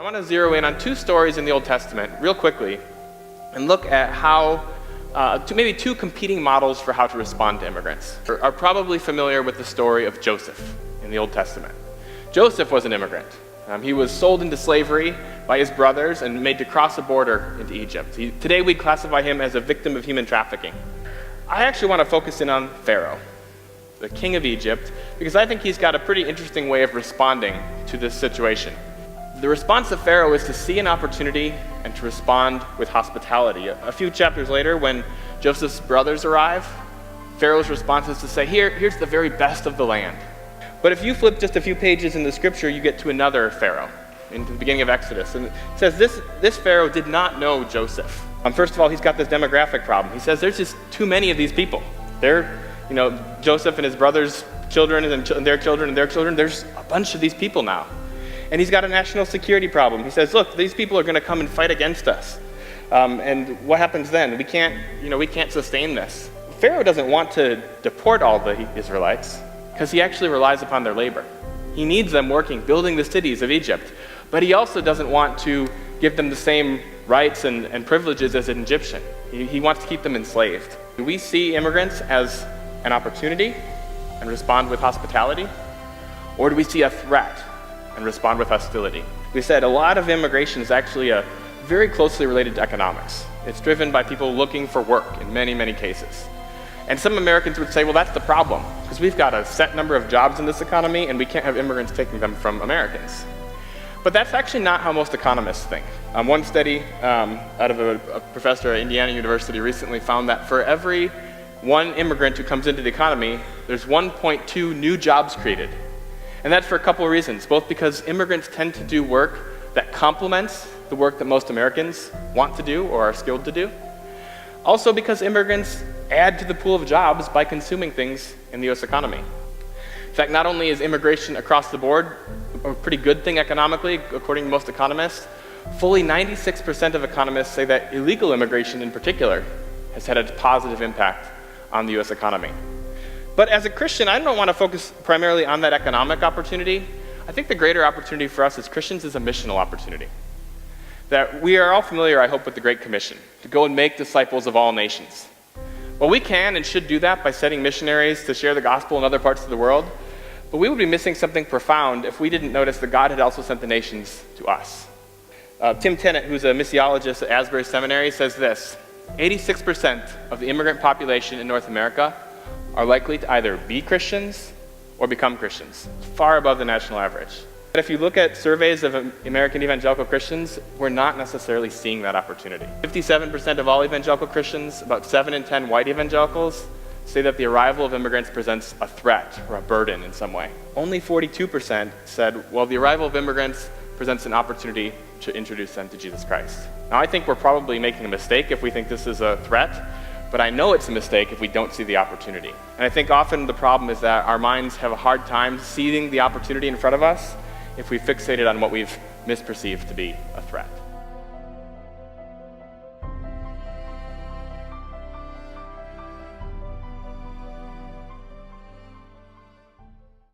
I want to zero in on two stories in the Old Testament real quickly and look at how, maybe two competing models for how to respond to immigrants. Are probably familiar with the story of Joseph in the Old Testament. Joseph was an immigrant. He was sold into slavery by his brothers and made to cross a border into Egypt. Today we classify him as a victim of human trafficking. I actually want to focus in on Pharaoh, the king of Egypt, because I think he's got a pretty interesting way of responding to this situation. The response of Pharaoh is to see an opportunity and to respond with hospitality. A few chapters later, when Joseph's brothers arrive, Pharaoh's response is to say, here's the very best of the land. But if you flip just a few pages in the scripture, you get to another Pharaoh in the beginning of Exodus. And it says this Pharaoh did not know Joseph. First of all, he's got this demographic problem. He says there's just too many of these people. Joseph and his brothers' children and their children and their children, there's a bunch of these people now. And he's got a national security problem. He says, look, these people are going to come and fight against us. And what happens then? We can't sustain this. Pharaoh doesn't want to deport all the Israelites because he actually relies upon their labor. He needs them working, building the cities of Egypt. But he also doesn't want to give them the same rights and privileges as an Egyptian. He wants to keep them enslaved. Do we see immigrants as an opportunity and respond with hospitality? Or do we see a threat and respond with hostility? We said a lot of immigration is actually very closely related to economics. It's driven by people looking for work in many, many cases. And some Americans would say, well, that's the problem, because we've got a set number of jobs in this economy and we can't have immigrants taking them from Americans. But that's actually not how most economists think. One study out of a professor at Indiana University recently found that for every one immigrant who comes into the economy, there's 1.2 new jobs created. And that's for a couple of reasons, both because immigrants tend to do work that complements the work that most Americans want to do or are skilled to do. Also because immigrants add to the pool of jobs by consuming things in the US economy. In fact, not only is immigration across the board a pretty good thing economically, according to most economists, fully 96% of economists say that illegal immigration in particular has had a positive impact on the US economy. But as a Christian, I don't want to focus primarily on that economic opportunity. I think the greater opportunity for us as Christians is a missional opportunity. That we are all familiar, I hope, with the Great Commission, to go and make disciples of all nations. Well, we can and should do that by sending missionaries to share the gospel in other parts of the world, but we would be missing something profound if we didn't notice that God had also sent the nations to us. Tim Tennant, who's a missiologist at Asbury Seminary, says this: 86% of the immigrant population in North America are likely to either be Christians or become Christians, far above the national average. But if you look at surveys of American evangelical Christians, we're not necessarily seeing that opportunity. 57% of all evangelical Christians, about 7 in 10 white evangelicals, say that the arrival of immigrants presents a threat or a burden in some way. Only 42% said, well, the arrival of immigrants presents an opportunity to introduce them to Jesus Christ. Now, I think we're probably making a mistake if we think this is a threat, but I know it's a mistake if we don't see the opportunity. And I think often the problem is that our minds have a hard time seeing the opportunity in front of us if we fixated on what we've misperceived to be a threat.